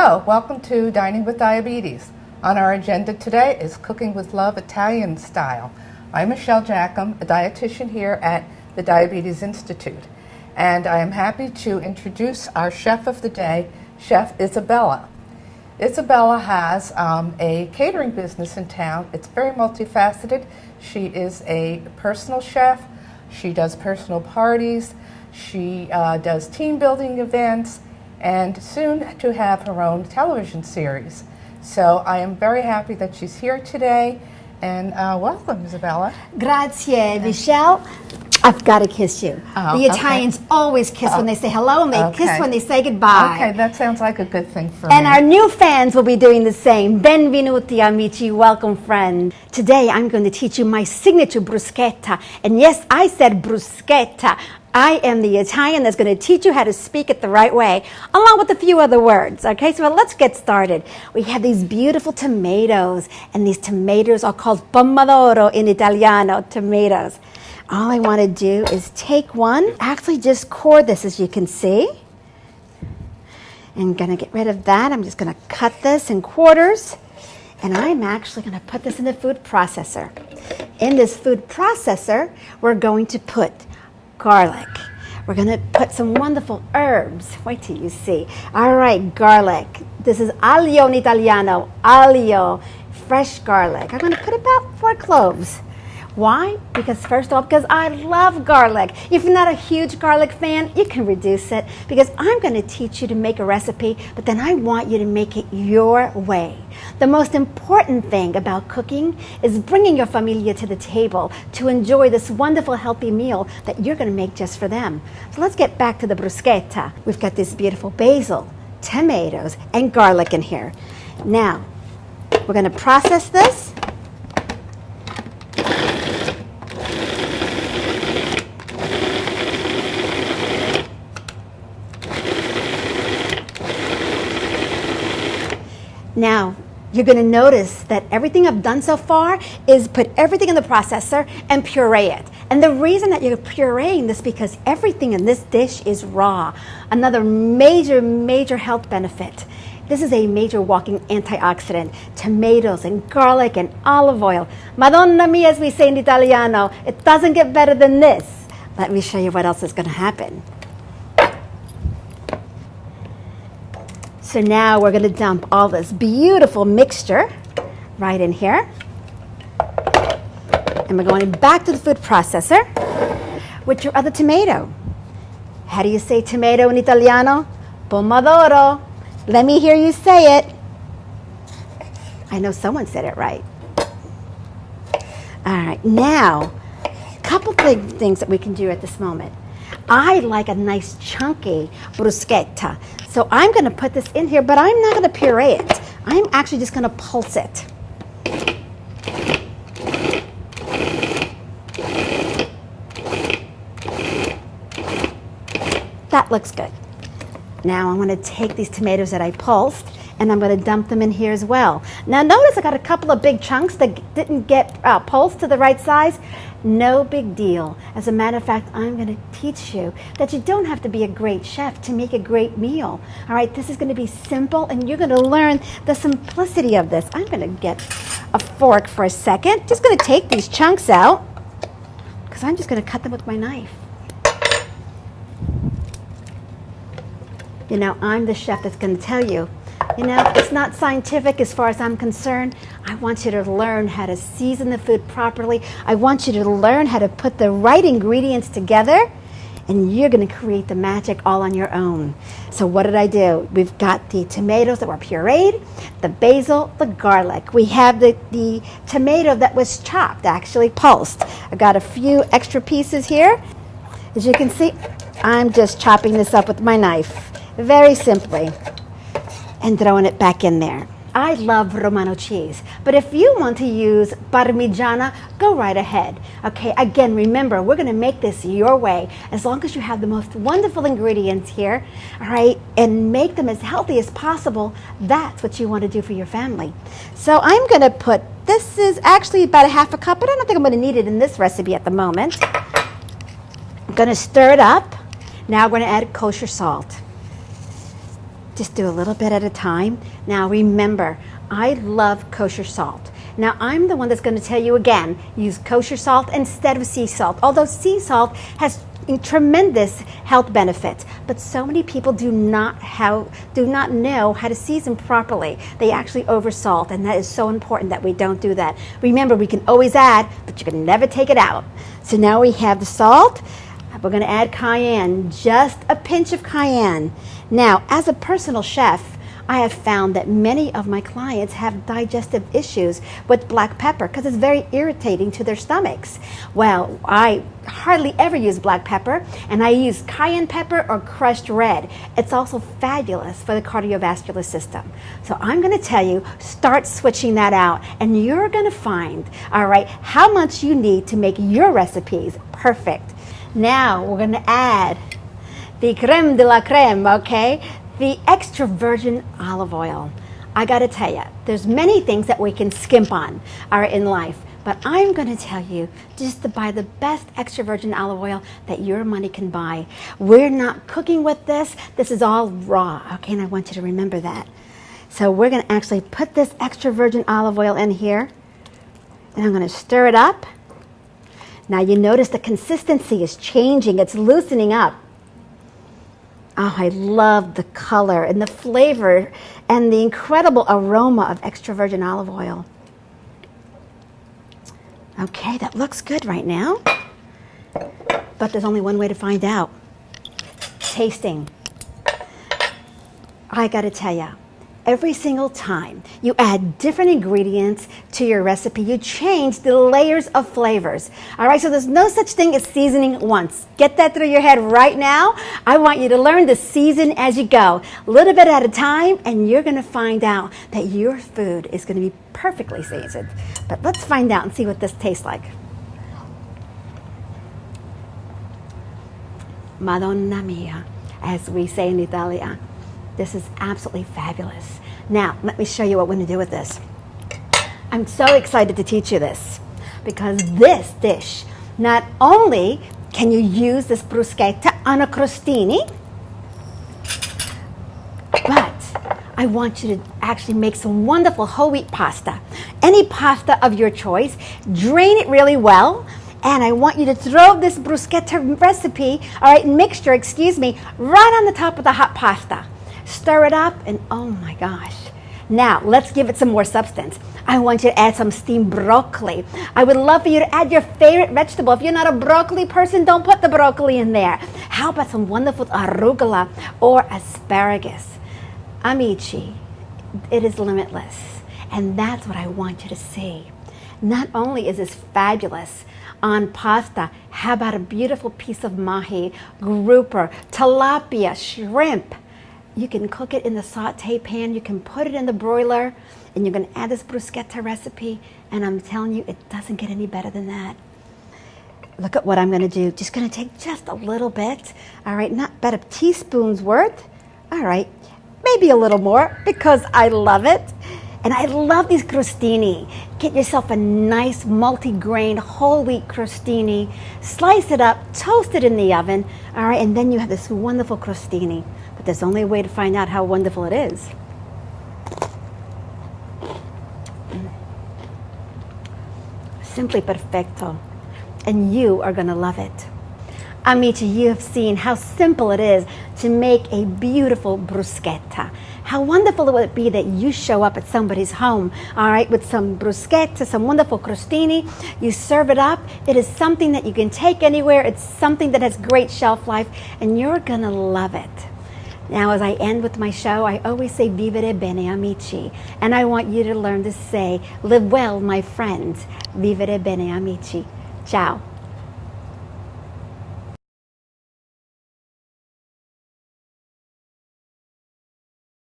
Hello, welcome to Dining with Diabetes. On our agenda today is Cooking with Love Italian Style. I'm Michelle Jackham, a dietitian here at the Diabetes Institute, and I am happy to introduce our chef of the day, Chef Isabella. Isabella has a catering business in town. It's very multifaceted. She is a personal chef. She does personal parties. She does team building events, and soon to have her own television series. So I am very happy that she's here today, and welcome, Isabella. Grazie, Michelle. I've got to kiss you. The Italians always kiss when they say hello, and they kiss when they say goodbye. Okay, that sounds like a good thing for me. And our new fans will be doing the same. Benvenuti, amici. Welcome, friend. Today, I'm going to teach you my signature bruschetta. And yes, I said bruschetta. I am the Italian that's going to teach you how to speak it the right way, along with a few other words. Okay, so let's get started. We have these beautiful tomatoes, and these tomatoes are called pomodoro in Italiano, tomatoes. All I want to do is take one, actually just core this, as you can see. I'm going to get rid of that. I'm just going to cut this in quarters, and I'm actually going to put this in the food processor. In this food processor, we're going to put garlic. We're going to put some wonderful herbs. Wait till you see. All right, garlic. This is aglio in Italiano, aglio, fresh garlic. I'm going to put about 4 cloves. Why? Because first of all, because I love garlic. If you're not a huge garlic fan, you can reduce it, because I'm going to teach you to make a recipe, but then I want you to make it your way. The most important thing about cooking is bringing your familia to the table to enjoy this wonderful, healthy meal that you're going to make just for them. So let's get back to the bruschetta. We've got this beautiful basil, tomatoes, and garlic in here. Now, we're going to process this. Now, you're going to notice that everything I've done so far is put everything in the processor and puree it. And the reason that you're pureeing this is because everything in this dish is raw. Another major health benefit. This is a major walking antioxidant. Tomatoes and garlic and olive oil. Madonna mia, as we say in Italiano, it doesn't get better than this. Let me show you what else is going to happen. So now we're going to dump all this beautiful mixture right in here. And we're going back to the food processor with your other tomato. How do you say tomato in Italiano? Pomodoro. Let me hear you say it. I know someone said it right. All right, now, a couple things that we can do at this moment. I like a nice chunky bruschetta. So I'm going to put this in here, but I'm not going to puree it. I'm actually just going to pulse it. That looks good. Now I'm going to take these tomatoes that I pulsed, and I'm going to dump them in here as well. Now notice I got a couple of big chunks that didn't get pulsed to the right size. No big deal. As a matter of fact, I'm going to teach you that you don't have to be a great chef to make a great meal. All right, this is going to be simple, and you're going to learn the simplicity of this. I'm going to get a fork for a second. Just going to take these chunks out, because I'm just going to cut them with my knife. You know, I'm the chef that's going to tell you, you know, it's not scientific as far as I'm concerned. I want you to learn how to season the food properly. I want you to learn how to put the right ingredients together, and you're going to create the magic all on your own. So what did I do? We've got the tomatoes that were pureed, the basil, the garlic. We have the tomato that was chopped, actually pulsed. I got a few extra pieces here. As you can see, I'm just chopping this up with my knife, very simply, and throwing it back in there. I love Romano cheese, but if you want to use Parmigiana, go right ahead. Okay, again, remember, we're going to make this your way, as long as you have the most wonderful ingredients here, all right, and make them as healthy as possible. That's what you want to do for your family. So I'm going to put, this is actually about a half a cup, but I don't think I'm going to need it in this recipe at the moment. I'm going to stir it up. Now we're going to add kosher salt. Just do a little bit at a time. Now remember, I love kosher salt. Now I'm the one that's going to tell you again, use kosher salt instead of sea salt. Although sea salt has tremendous health benefits, but so many people do not know how to season properly. They actually oversalt, and that is so important that we don't do that. Remember, we can always add, but you can never take it out. So now we have the salt. We're going to add cayenne, just a pinch of cayenne. Now, as a personal chef, I have found that many of my clients have digestive issues with black pepper because it's very irritating to their stomachs. Well, I hardly ever use black pepper, and I use cayenne pepper or crushed red. It's also fabulous for the cardiovascular system. So I'm going to tell you, start switching that out, and you're going to find, all right, how much you need to make your recipes perfect. Now we're going to add the creme de la creme, okay? The extra virgin olive oil. I got to tell you, there's many things that we can skimp on in life, but I'm going to tell you just to buy the best extra virgin olive oil that your money can buy. We're not cooking with this. This is all raw, okay? And I want you to remember that. So we're going to actually put this extra virgin olive oil in here, and I'm going to stir it up. Now you notice the consistency is changing. It's loosening up. Oh, I love the color and the flavor and the incredible aroma of extra virgin olive oil. Okay, that looks good right now. But there's only one way to find out. Tasting. I got to tell you, every single time you add different ingredients to your recipe, you change the layers of flavors. All right, so there's no such thing as seasoning once. Get that through your head right now. I want you to learn to season as you go, a little bit at a time, and you're going to find out that your food is going to be perfectly seasoned. But let's find out and see what this tastes like. Madonna mia, as we say in Italia. This is absolutely fabulous. Now, let me show you what we're going to do with this. I'm so excited to teach you this because this dish, not only can you use this bruschetta on a crostini, but I want you to actually make some wonderful whole wheat pasta. Any pasta of your choice, drain it really well, and I want you to throw this bruschetta recipe, mixture, right on the top of the hot pasta. Stir it up, and oh my gosh. Now, let's give it some more substance. I want you to add some steamed broccoli. I would love for you to add your favorite vegetable. If you're not a broccoli person, don't put the broccoli in there. How about some wonderful arugula or asparagus? Amici, it is limitless. And that's what I want you to see. Not only is this fabulous on pasta, how about a beautiful piece of mahi, grouper, tilapia, shrimp? You can cook it in the saute pan. You can put it in the broiler, and you're going to add this bruschetta recipe, and I'm telling you, it doesn't get any better than that. Look at what I'm going to do. Just going to take just a little bit. All right, not about a teaspoon's worth. All right, maybe a little more because I love it. And I love these crostini. Get yourself a nice multi-grain whole wheat crostini. Slice it up, toast it in the oven. All right, and then you have this wonderful crostini. There's only a way to find out how wonderful it is. Simply perfecto. And you are going to love it. Amici, you have seen how simple it is to make a beautiful bruschetta. How wonderful it would be that you show up at somebody's home, all right, with some bruschetta, some wonderful crostini. You serve it up. It is something that you can take anywhere. It's something that has great shelf life, and you're going to love it. Now, as I end with my show, I always say, vivere bene, amici. And I want you to learn to say, live well, my friends. Vivere bene, amici. Ciao.